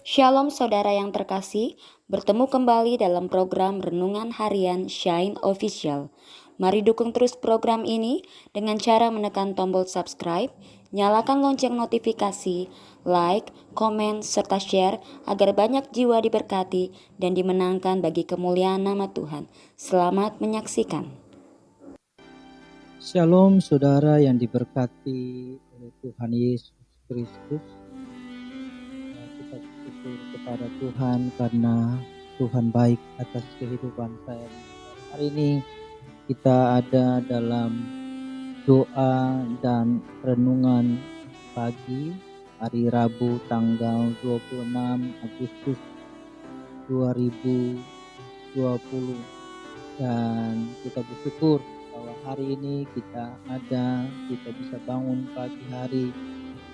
Shalom saudara yang terkasih, bertemu kembali dalam program Renungan Harian Shine Official. Mari dukung terus program ini dengan cara menekan tombol subscribe, nyalakan lonceng notifikasi, like, komen, serta share agar banyak jiwa diberkati dan dimenangkan bagi kemuliaan nama Tuhan. Selamat menyaksikan. Shalom saudara yang diberkati oleh Tuhan Yesus Kristus. Kita bersyukur kepada Tuhan karena Tuhan baik atas kehidupan saya. Hari ini kita ada dalam doa dan renungan pagi hari Rabu tanggal 26 Agustus 2020, dan kita bersyukur bahwa hari ini kita bisa bangun pagi hari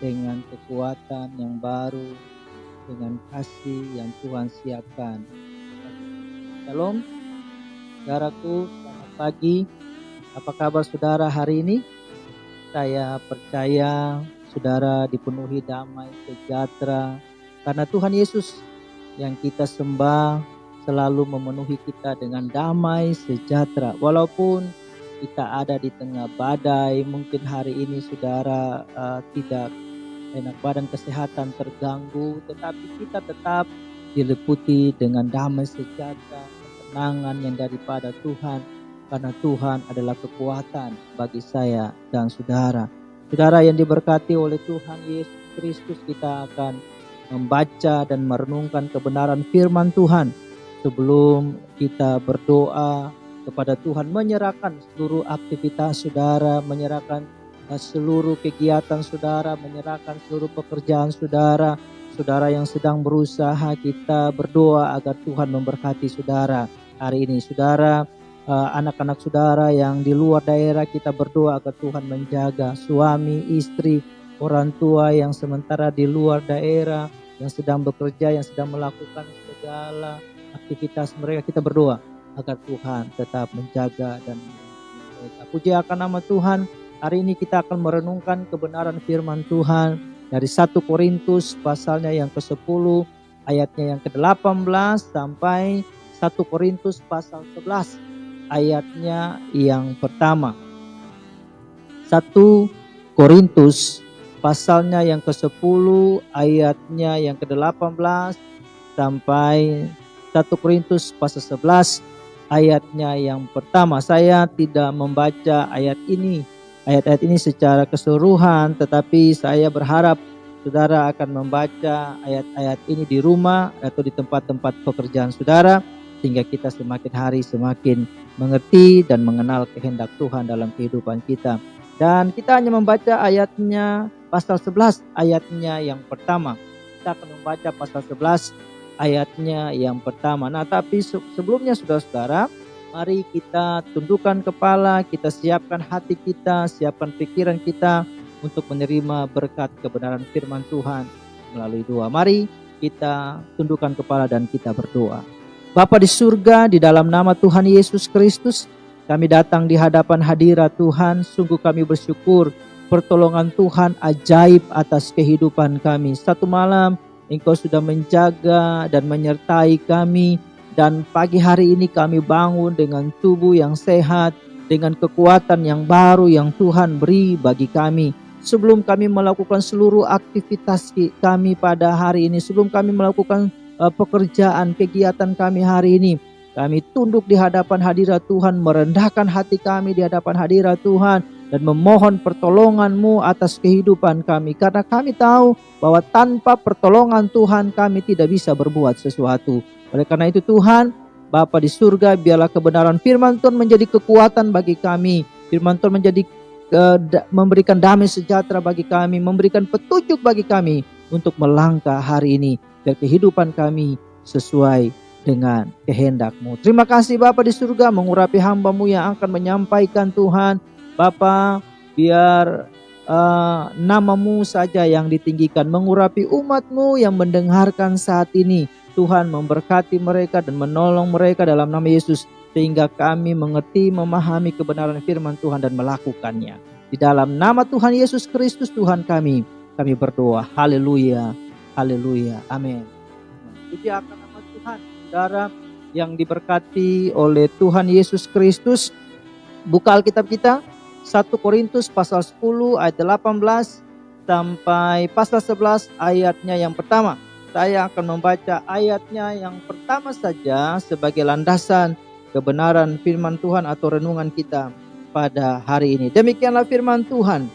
dengan kekuatan yang baru, dengan kasih yang Tuhan siapkan. Shalom, saudaraku, selamat pagi. Apa kabar saudara hari ini? Saya percaya saudara dipenuhi damai sejahtera karena Tuhan Yesus yang kita sembah selalu memenuhi kita dengan damai sejahtera. Walaupun kita ada di tengah badai, mungkin hari ini saudara tidak enak badan, kesehatan terganggu, tetapi kita tetap diliputi dengan damai sejahtera, ketenangan yang daripada Tuhan, karena Tuhan adalah kekuatan bagi saya dan saudara. Saudara yang diberkati oleh Tuhan Yesus Kristus, kita akan membaca dan merenungkan kebenaran firman Tuhan. Sebelum kita berdoa kepada Tuhan, menyerahkan seluruh aktivitas saudara, menyerahkan seluruh kegiatan saudara, menyerahkan seluruh pekerjaan saudara, saudara yang sedang berusaha, kita berdoa agar Tuhan memberkati saudara. Hari ini saudara, anak-anak saudara yang di luar daerah, kita berdoa agar Tuhan menjaga suami, istri, orang tua yang sementara di luar daerah, yang sedang bekerja, yang sedang melakukan segala aktivitas mereka, kita berdoa agar Tuhan tetap menjaga dan melindungi mereka. Puji akan nama Tuhan. Hari ini kita akan merenungkan kebenaran firman Tuhan dari 1 Korintus pasalnya yang ke-10 ayatnya yang ke-18 sampai 1 Korintus pasal 11 ayatnya yang pertama. 1 Korintus pasalnya yang ke-10 ayatnya yang ke-18 sampai 1 Korintus pasal 11 ayatnya yang pertama. Saya tidak membaca ayat ini secara keseluruhan, tetapi saya berharap saudara akan membaca ayat-ayat ini di rumah atau di tempat-tempat pekerjaan saudara, sehingga kita semakin hari semakin mengerti dan mengenal kehendak Tuhan dalam kehidupan kita. Dan kita hanya membaca ayatnya pasal 11 ayatnya yang pertama. Kita akan membaca pasal 11 ayatnya yang pertama. Nah, tapi sebelumnya saudara-saudara, mari kita tundukkan kepala, kita siapkan hati kita, siapkan pikiran kita untuk menerima berkat kebenaran firman Tuhan melalui doa. Mari kita tundukkan kepala dan kita berdoa. Bapa di surga, di dalam nama Tuhan Yesus Kristus, kami datang di hadapan hadirat Tuhan. Sungguh kami bersyukur pertolongan Tuhan ajaib atas kehidupan kami. Satu malam Engkau sudah menjaga dan menyertai kami. Dan pagi hari ini kami bangun dengan tubuh yang sehat, dengan kekuatan yang baru yang Tuhan beri bagi kami. Sebelum kami melakukan seluruh aktivitas kami pada hari ini, sebelum kami melakukan pekerjaan, kegiatan kami hari ini, kami tunduk di hadapan hadirat Tuhan, merendahkan hati kami di hadapan hadirat Tuhan, dan memohon pertolongan-Mu atas kehidupan kami. Karena kami tahu bahwa tanpa pertolongan Tuhan kami tidak bisa berbuat sesuatu. Oleh karena itu Tuhan, Bapa di surga, biarlah kebenaran firman Tuhan menjadi kekuatan bagi kami. Firman Tuhan menjadi memberikan damai sejahtera bagi kami, memberikan petunjuk bagi kami untuk melangkah hari ini, biar kehidupan kami sesuai dengan kehendak-Mu. Terima kasih Bapa di surga, mengurapi hamba-Mu yang akan menyampaikan Tuhan. Bapa, biar nama-Mu saja yang ditinggikan, mengurapi umat-Mu yang mendengarkan saat ini. Tuhan memberkati mereka dan menolong mereka dalam nama Yesus, sehingga kami mengerti, memahami kebenaran firman Tuhan dan melakukannya. Di dalam nama Tuhan Yesus Kristus Tuhan kami berdoa. Haleluya, haleluya, amin. Puji akan nama Tuhan. Saudara yang diberkati oleh Tuhan Yesus Kristus, buka Alkitab kita 1 Korintus pasal 10 ayat 18 sampai pasal 11 ayatnya yang pertama. Saya akan membaca ayatnya yang pertama saja sebagai landasan kebenaran firman Tuhan atau renungan kita pada hari ini. Demikianlah firman Tuhan.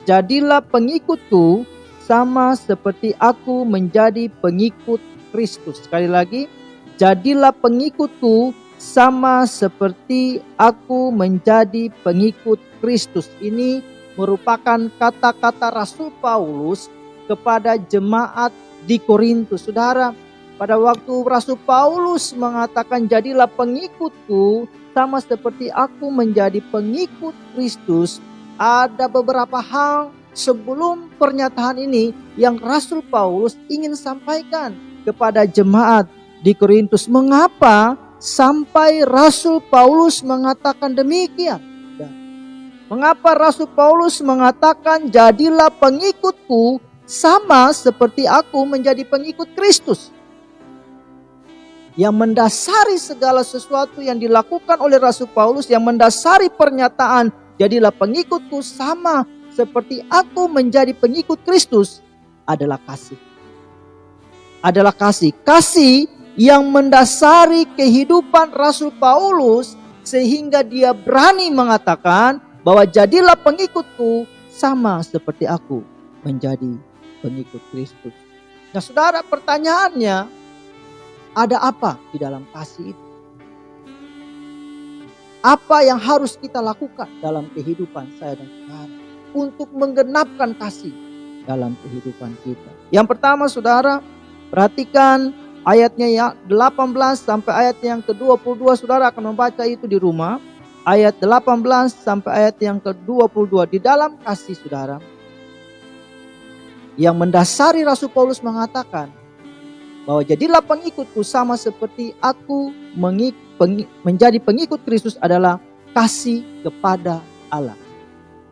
Jadilah pengikutku sama seperti aku menjadi pengikut Kristus. Sekali lagi, jadilah pengikutku sama seperti aku menjadi pengikut Kristus. Ini merupakan kata-kata Rasul Paulus kepada jemaat di Korintus. Saudara, pada waktu Rasul Paulus mengatakan jadilah pengikutku sama seperti aku menjadi pengikut Kristus, ada beberapa hal sebelum pernyataan ini yang Rasul Paulus ingin sampaikan kepada jemaat di Korintus. Mengapa sampai Rasul Paulus mengatakan demikian? Mengapa Rasul Paulus mengatakan jadilah pengikutku sama seperti aku menjadi pengikut Kristus? Yang mendasari segala sesuatu yang dilakukan oleh Rasul Paulus, yang mendasari pernyataan jadilah pengikutku sama seperti aku menjadi pengikut Kristus adalah kasih. Adalah kasih. Kasih yang mendasari kehidupan Rasul Paulus sehingga dia berani mengatakan bahwa jadilah pengikutku sama seperti aku menjadi pengikut Kristus. Nah, saudara, pertanyaannya, ada apa di dalam kasih itu? Apa yang harus kita lakukan dalam kehidupan saya dan saudara untuk menggenapkan kasih dalam kehidupan kita? Yang pertama, saudara, perhatikan ayatnya yang 18 sampai ayat yang ke-22. Saudara akan membaca itu di rumah. Ayat 18 sampai ayat yang ke-22. Di dalam kasih, saudara, yang mendasari Rasul Paulus mengatakan bahwa jadilah pengikutku sama seperti aku menjadi pengikut Kristus adalah kasih kepada Allah.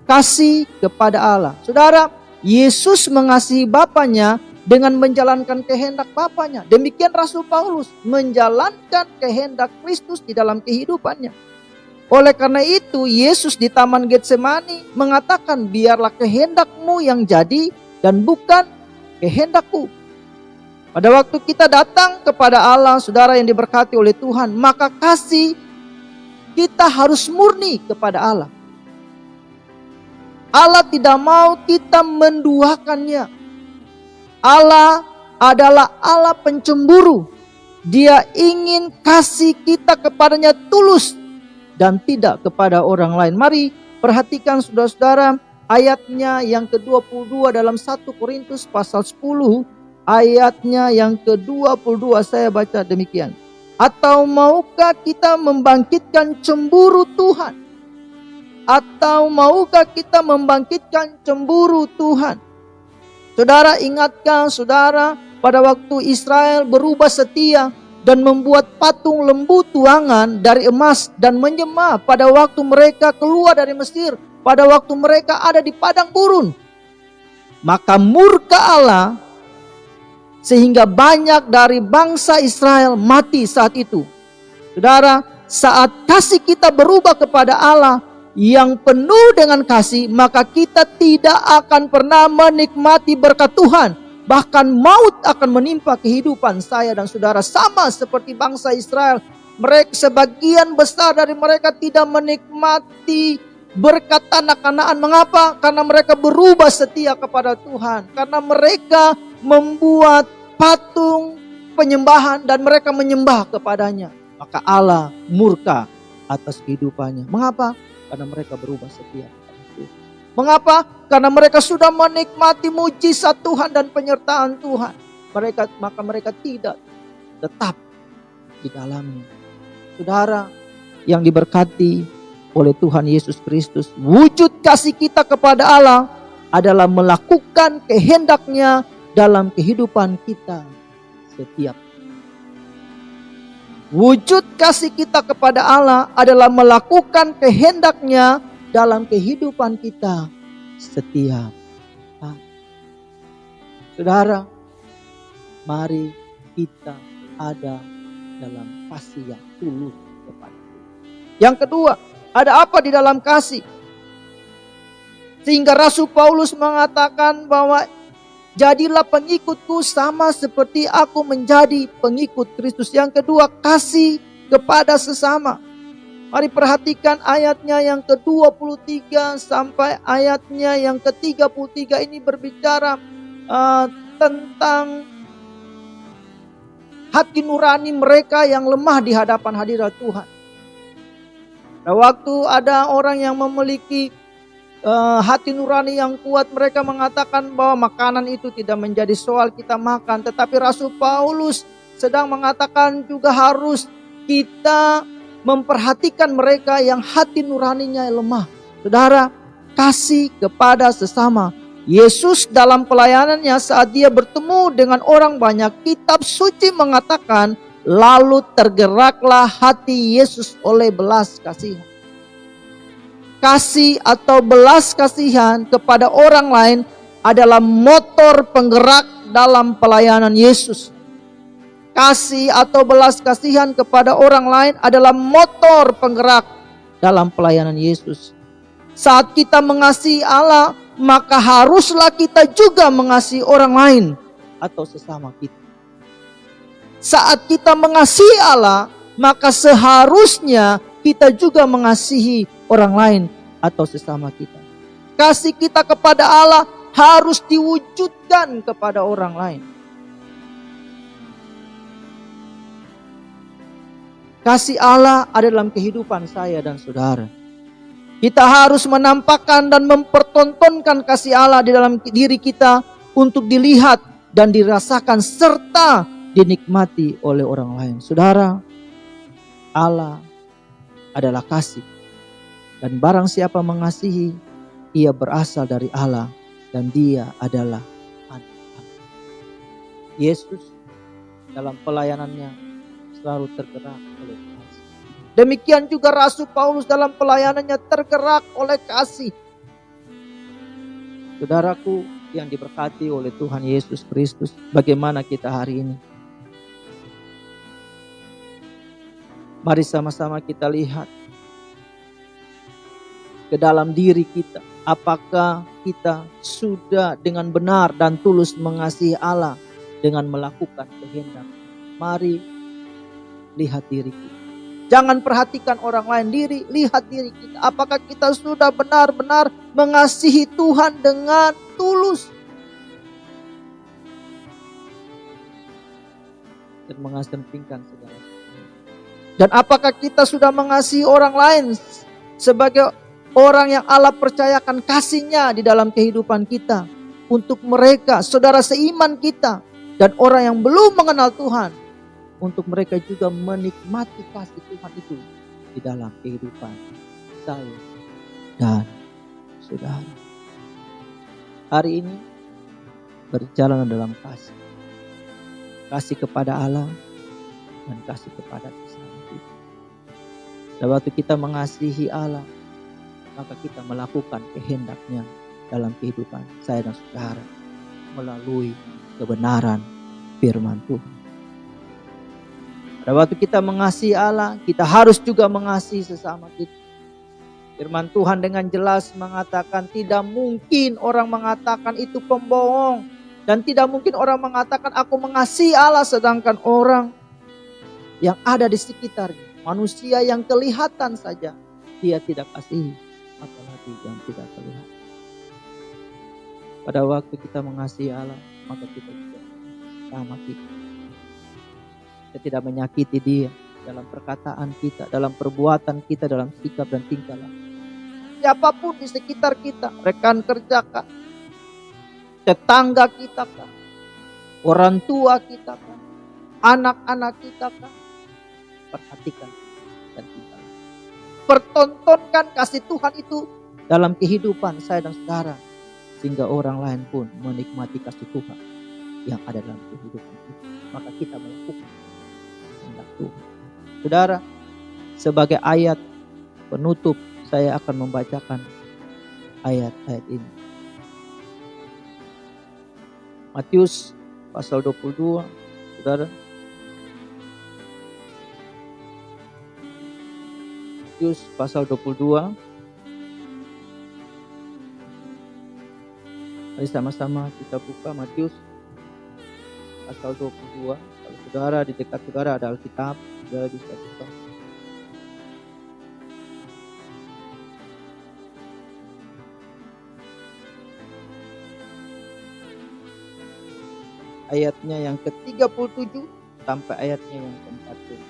Kasih kepada Allah. Saudara, Yesus mengasihi Bapaknya dengan menjalankan kehendak Bapaknya. Demikian Rasul Paulus menjalankan kehendak Kristus di dalam kehidupannya. Oleh karena itu Yesus di Taman Getsemani mengatakan, biarlah kehendakmu yang jadi dan bukan kehendakku. Pada waktu kita datang kepada Allah, saudara yang diberkati oleh Tuhan, maka kasih kita harus murni kepada Allah. Allah tidak mau kita menduakannya. Allah adalah Allah pencemburu. Dia ingin kasih kita kepadanya tulus dan tidak kepada orang lain. Mari perhatikan saudara-saudara ayatnya yang ke-22 dalam 1 Korintus pasal 10. Ayatnya yang ke-22 saya baca demikian. Atau maukah kita membangkitkan cemburu Tuhan? Atau maukah kita membangkitkan cemburu Tuhan? Saudara, ingatkah saudara pada waktu Israel berubah setia dan membuat patung lembu tuangan dari emas dan menyembah pada waktu mereka keluar dari Mesir, pada waktu mereka ada di padang gurun? Maka murka Allah sehingga banyak dari bangsa Israel mati saat itu. Saudara, saat kasih kita berubah kepada Allah yang penuh dengan kasih, maka kita tidak akan pernah menikmati berkat Tuhan. Bahkan maut akan menimpa kehidupan saya dan saudara, sama seperti bangsa Israel. Mereka, sebagian besar dari mereka tidak menikmati berkat tanah Kanaan. Mengapa? Karena mereka berubah setia kepada Tuhan. Karena mereka membuat patung penyembahan dan mereka menyembah kepadanya. Maka Allah murka atas kehidupannya. Mengapa? Karena mereka berubah setia. Mengapa? Karena mereka sudah menikmati mujizat Tuhan dan penyertaan Tuhan. Maka mereka tidak tetap di dalamnya. Saudara yang diberkati oleh Tuhan Yesus Kristus, wujud kasih kita kepada Allah adalah melakukan kehendak-Nya dalam kehidupan kita setiap. Wujud kasih kita kepada Allah adalah melakukan kehendak-Nya dalam kehidupan kita setiap. Saudara, mari kita ada dalam kasih yang tulus kepada Tuhan. Yang kedua, ada apa di dalam kasih? Sehingga Rasul Paulus mengatakan bahwa jadilah pengikutku sama seperti aku menjadi pengikut Kristus. Yang kedua, kasih kepada sesama. Mari perhatikan ayatnya yang ke-23 sampai ayatnya yang ke-33. Ini berbicara tentang hati nurani mereka yang lemah di hadapan hadirat Tuhan. Pada waktu ada orang yang memiliki hati nurani yang kuat, mereka mengatakan bahwa makanan itu tidak menjadi soal kita makan. Tetapi Rasul Paulus sedang mengatakan juga harus kita memperhatikan mereka yang hati nuraninya lemah. Saudara, kasih kepada sesama. Yesus dalam pelayanannya saat dia bertemu dengan orang banyak, kitab suci mengatakan, lalu tergeraklah hati Yesus oleh belas kasihan. Kasih atau belas kasihan kepada orang lain adalah motor penggerak dalam pelayanan Yesus. Kasih atau belas kasihan kepada orang lain adalah motor penggerak dalam pelayanan Yesus. Saat kita mengasihi Allah, maka haruslah kita juga mengasihi orang lain atau sesama kita. Saat kita mengasihi Allah, maka seharusnya kita juga mengasihi orang lain atau sesama kita. Kasih kita kepada Allah harus diwujudkan kepada orang lain. Kasih Allah ada dalam kehidupan saya dan saudara. Kita harus menampakkan dan mempertontonkan kasih Allah di dalam diri kita untuk dilihat dan dirasakan serta dinikmati oleh orang lain. Saudara, Allah adalah kasih. Dan barang siapa mengasihi, ia berasal dari Allah dan dia adalah anak Allah. Yesus dalam pelayanannya selalu tergerak oleh kasih. Demikian juga Rasul Paulus dalam pelayanannya tergerak oleh kasih. Saudaraku yang diberkati oleh Tuhan Yesus Kristus, bagaimana kita hari ini? Mari sama-sama kita lihat ke dalam diri kita. Apakah kita sudah dengan benar dan tulus mengasihi Allah dengan melakukan kehendak? Mari lihat diri kita. Jangan perhatikan orang lain, lihat diri kita. Apakah kita sudah benar-benar mengasihi Tuhan dengan tulus? Dan mengesampingkan segala sesuatu. Dan apakah kita sudah mengasihi orang lain sebagai orang yang Allah percayakan kasih-Nya di dalam kehidupan kita. Untuk mereka, saudara seiman kita. Dan orang yang belum mengenal Tuhan. Untuk mereka juga menikmati kasih Tuhan itu di dalam kehidupan saya dan saudara. Hari ini berjalan dalam kasih. Kasih kepada Allah dan kasih kepada sesama kita. Dan waktu kita mengasihi Allah, maka kita melakukan kehendak-Nya dalam kehidupan saya dan saudara melalui kebenaran firman Tuhan. Pada waktu kita mengasihi Allah, kita harus juga mengasihi sesama kita. Firman Tuhan dengan jelas mengatakan tidak mungkin orang mengatakan itu pembohong. Dan tidak mungkin orang mengatakan aku mengasihi Allah sedangkan orang yang ada di sekitarnya, manusia yang kelihatan saja, dia tidak kasihi. Apalagi yang tidak terlihat. Pada waktu kita mengasihi Allah, maka kita juga sama kita. Kita tidak menyakiti dia dalam perkataan kita, dalam perbuatan kita, dalam sikap dan tingkah laku. Siapapun di sekitar kita, rekan kerja kah, tetangga kita kah, orang tua kita kah, anak-anak kita kah, perhatikan dan kita pertontonkan kasih Tuhan itu dalam kehidupan saya dan saudara, sehingga orang lain pun menikmati kasih Tuhan yang ada dalam kehidupan kita. Maka kita melakukan kehendak Tuhan. Saudara, sebagai ayat penutup saya akan membacakan ayat-ayat ini. Matius pasal 22, saudara, Matius pasal 22. Mari sama-sama kita buka Matius pasal 22. Kalau saudara di dekat saudara ada Alkitab, saudara bisa buka. Ayatnya yang ke-37 sampai ayatnya yang ke-40.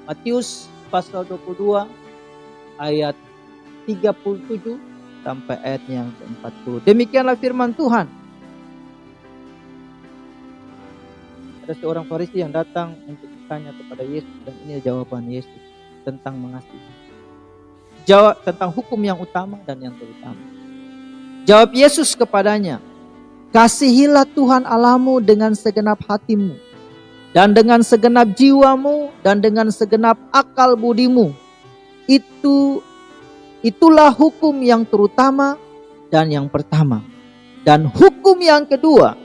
Matius pasal 22 ayat 37 sampai ayatnya yang ke-40. Demikianlah firman Tuhan. Ada seorang Farisi yang datang untuk bertanya kepada Yesus, dan ini jawaban Yesus tentang mengasihi. Jawab tentang hukum yang utama dan yang terutama. Jawab Yesus kepadanya, kasihilah Tuhan Allahmu dengan segenap hatimu, dan dengan segenap jiwamu, dan dengan segenap akal budimu. Itulah hukum yang terutama dan yang pertama. Dan hukum yang kedua,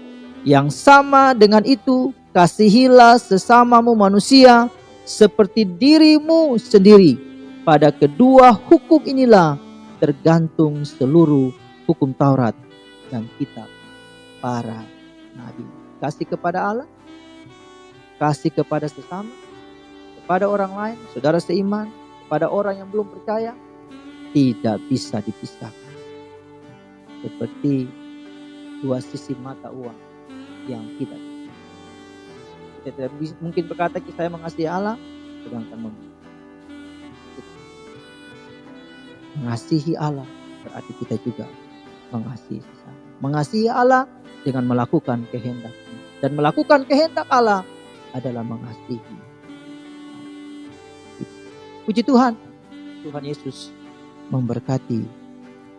yang sama dengan itu, kasihilah sesamamu manusia seperti dirimu sendiri. Pada kedua hukum inilah tergantung seluruh hukum Taurat dan kitab para nabi. Kasih kepada Allah, kasih kepada sesama, kepada orang lain, saudara seiman, kepada orang yang belum percaya, tidak bisa dipisahkan. Seperti dua sisi mata uang yang tidak bisa. Kita tidak mungkin berkata saya mengasihi Allah, sedangkan mengasihi Allah berarti kita juga mengasihi sesama. Mengasihi Allah dengan melakukan kehendak-Nya, dan melakukan kehendak Allah adalah mengasihi. Puji Tuhan, Tuhan Yesus memberkati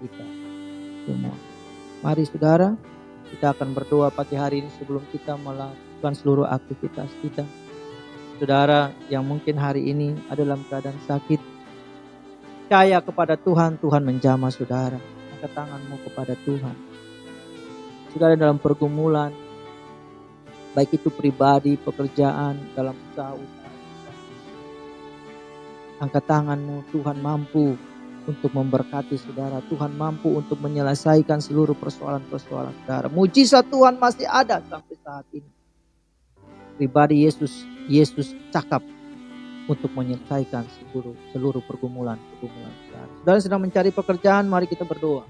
kita semua. Mari saudara, kita akan berdoa pagi hari ini sebelum kita melakukan seluruh aktivitas kita. Saudara yang mungkin hari ini ada dalam keadaan sakit, percaya kepada Tuhan, Tuhan menjamah saudara. Angkat tanganmu kepada Tuhan. Saudara dalam pergumulan, baik itu pribadi, pekerjaan, dalam usaha. Angkat tanganmu, Tuhan mampu untuk memberkati saudara. Tuhan mampu untuk menyelesaikan seluruh persoalan-persoalan saudara. Mujizat Tuhan masih ada sampai saat ini. Pribadi Yesus cakap untuk menyelesaikan seluruh pergumulan saudara. Saudara sedang mencari pekerjaan, mari kita berdoa.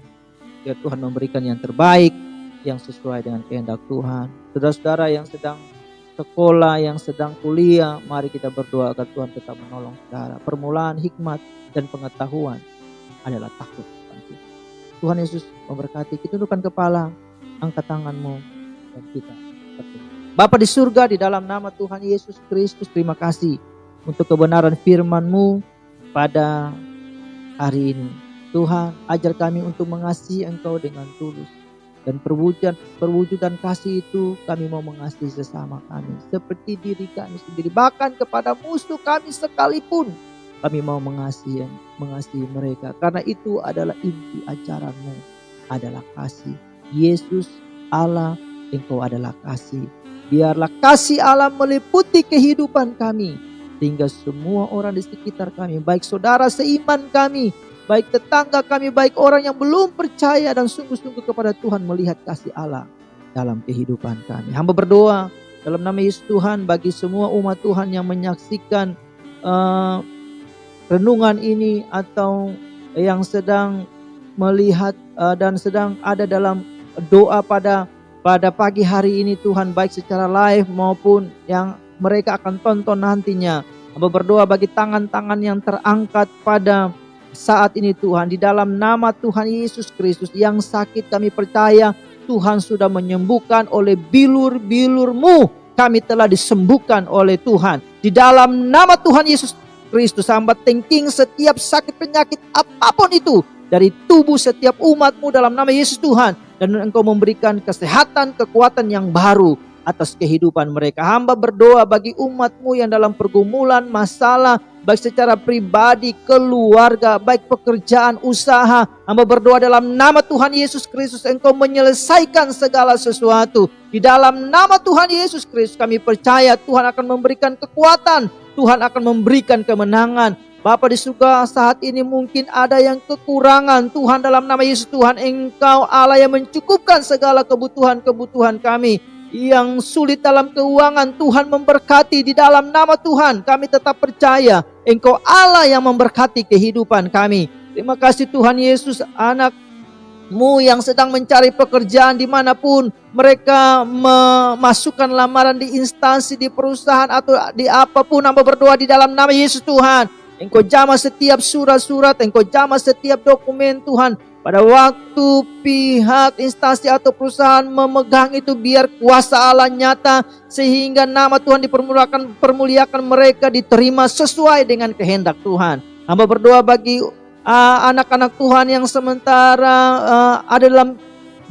Biar Tuhan memberikan yang terbaik, yang sesuai dengan kehendak Tuhan. Saudara-saudara yang sedang sekolah, yang sedang kuliah, mari kita berdoa agar Tuhan tetap menolong saudara. Permulaan hikmat dan pengetahuan adalah takut. Tuhan Yesus memberkati. Kita tundukkan kepala, angkat tanganmu, dan kita berdoa. Bapa di surga, di dalam nama Tuhan Yesus Kristus, terima kasih untuk kebenaran firman-Mu pada hari ini. Tuhan, ajar kami untuk mengasihi Engkau dengan tulus. Dan perwujudan kasih itu kami mau mengasihi sesama kami seperti diri kami sendiri. Bahkan kepada musuh kami sekalipun kami mau mengasihi mereka. Karena itu adalah inti ajaran-Mu, adalah kasih. Yesus Allah, Engkau adalah kasih. Biarlah kasih Allah meliputi kehidupan kami, sehingga semua orang di sekitar kami, baik saudara seiman kami, baik tetangga kami, baik orang yang belum percaya dan sungguh-sungguh kepada Tuhan, melihat kasih Allah dalam kehidupan kami. Hamba berdoa dalam nama Yesus Tuhan bagi semua umat Tuhan yang menyaksikan renungan ini atau yang sedang melihat dan sedang ada dalam doa pada pagi hari ini Tuhan, baik secara live maupun yang mereka akan tonton nantinya. Hamba berdoa bagi tangan-tangan yang terangkat pada saat ini Tuhan, di dalam nama Tuhan Yesus Kristus. Yang sakit kami percaya Tuhan sudah menyembuhkan, oleh bilur-bilur-Mu kami telah disembuhkan oleh Tuhan. Di dalam nama Tuhan Yesus Kristus, hamba tengking setiap sakit penyakit apapun itu dari tubuh setiap umat-Mu dalam nama Yesus Tuhan. Dan Engkau memberikan kesehatan, kekuatan yang baru atas kehidupan mereka. Hamba berdoa bagi umat-Mu yang dalam pergumulan, masalah, baik secara pribadi, keluarga, baik pekerjaan, usaha. Hamba berdoa dalam nama Tuhan Yesus Kristus, Engkau menyelesaikan segala sesuatu. Di dalam nama Tuhan Yesus Kristus kami percaya Tuhan akan memberikan kekuatan, Tuhan akan memberikan kemenangan. Bapa di surga, saat ini mungkin ada yang kekurangan. Tuhan, dalam nama Yesus Tuhan, Engkau Allah yang mencukupkan segala kebutuhan-kebutuhan kami. Yang sulit dalam keuangan, Tuhan memberkati di dalam nama Tuhan. Kami tetap percaya Engkau Allah yang memberkati kehidupan kami. Terima kasih Tuhan Yesus, anak-Mu yang sedang mencari pekerjaan dimanapun mereka memasukkan lamaran di instansi, di perusahaan atau di apapun. Hamba berdoa di dalam nama Yesus Tuhan, Engkau jamah setiap surat-surat, Engkau jamah setiap dokumen Tuhan. Pada waktu pihak instansi atau perusahaan memegang itu, biar kuasa Allah nyata sehingga nama Tuhan permuliakan mereka diterima sesuai dengan kehendak Tuhan. Hamba berdoa bagi anak-anak Tuhan yang sementara ada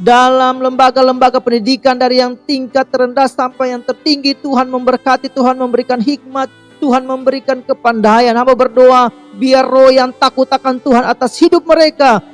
dalam lembaga-lembaga pendidikan dari yang tingkat terendah sampai yang tertinggi. Tuhan memberkati, Tuhan memberikan hikmat, Tuhan memberikan kepandaian. Hamba berdoa biar roh yang takut akan Tuhan atas hidup mereka.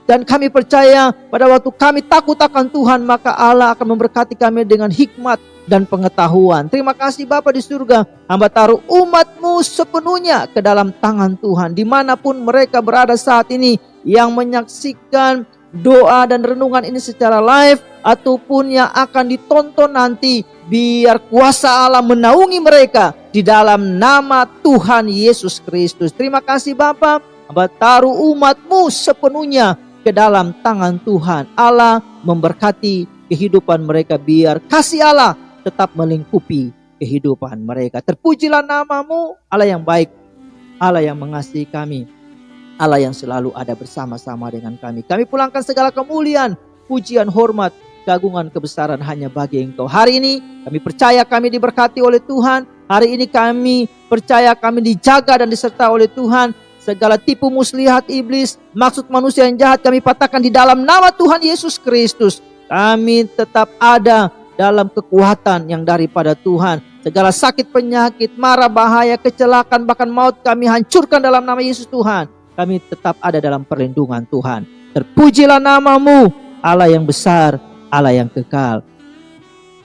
Dan kami percaya pada waktu kami takut akan Tuhan, maka Allah akan memberkati kami dengan hikmat dan pengetahuan. Terima kasih Bapa di surga. Hamba taruh umat-Mu sepenuhnya ke dalam tangan Tuhan. Dimanapun mereka berada saat ini, yang menyaksikan doa dan renungan ini secara live ataupun yang akan ditonton nanti, biar kuasa Allah menaungi mereka di dalam nama Tuhan Yesus Kristus. Terima kasih Bapa. Hamba taruh umat-Mu sepenuhnya ke dalam tangan Tuhan. Allah memberkati kehidupan mereka, biar kasih Allah tetap melingkupi kehidupan mereka. Terpujilah nama-Mu, Allah yang baik, Allah yang mengasihi kami, Allah yang selalu ada bersama-sama dengan kami. Kami pulangkan segala kemuliaan, pujian, hormat, keagungan, kebesaran hanya bagi Engkau. Hari ini kami percaya kami diberkati oleh Tuhan. Hari ini kami percaya kami dijaga dan disertai oleh Tuhan. Segala tipu muslihat iblis, maksud manusia yang jahat, kami patahkan di dalam nama Tuhan Yesus Kristus. Kami tetap ada dalam kekuatan yang daripada Tuhan. Segala sakit, penyakit, mara, bahaya, kecelakaan, bahkan maut, kami hancurkan dalam nama Yesus Tuhan. Kami tetap ada dalam perlindungan Tuhan. Terpujilah nama-Mu, Allah yang besar, Allah yang kekal,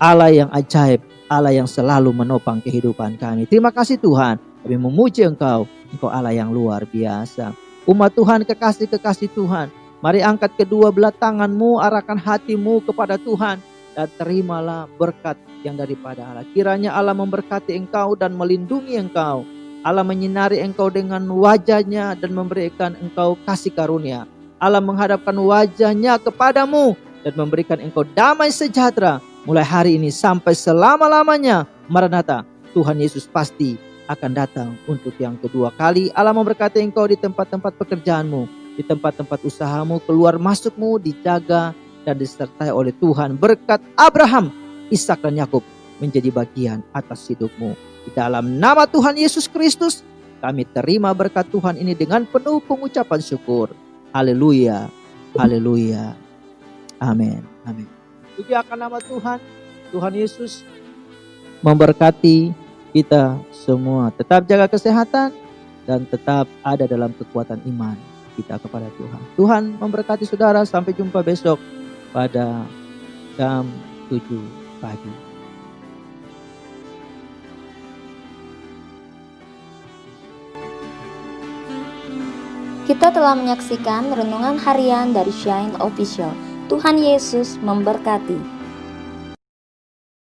Allah yang ajaib, Allah yang selalu menopang kehidupan kami. Terima kasih Tuhan. Kami memuji Engkau, Engkau Allah yang luar biasa. Umat Tuhan, kekasih-kekasih Tuhan, mari angkat kedua belah tangan-Mu, arahkan hati-Mu kepada Tuhan, dan terimalah berkat yang daripada Allah. Kiranya Allah memberkati engkau dan melindungi engkau. Allah menyinari engkau dengan wajah-Nya dan memberikan engkau kasih karunia. Allah menghadapkan wajah-Nya kepadamu dan memberikan engkau damai sejahtera mulai hari ini sampai selama-lamanya. Maranatha, Tuhan Yesus pasti akan datang untuk yang kedua kali. Allah memberkati engkau di tempat-tempat pekerjaanmu, di tempat-tempat usahamu, keluar masukmu dijaga dan disertai oleh Tuhan. Berkat Abraham, Ishak dan Yakub menjadi bagian atas hidupmu. Di dalam nama Tuhan Yesus Kristus, kami terima berkat Tuhan ini dengan penuh pengucapan syukur. Haleluya, haleluya, amin, amin. Puji akan nama Tuhan. Tuhan Yesus memberkati kita semua. Tetap jaga kesehatan dan tetap ada dalam kekuatan iman kita kepada Tuhan. Tuhan memberkati saudara. Sampai jumpa besok pada jam 7 pagi. Kita telah menyaksikan renungan harian dari Shine Official. Tuhan Yesus memberkati.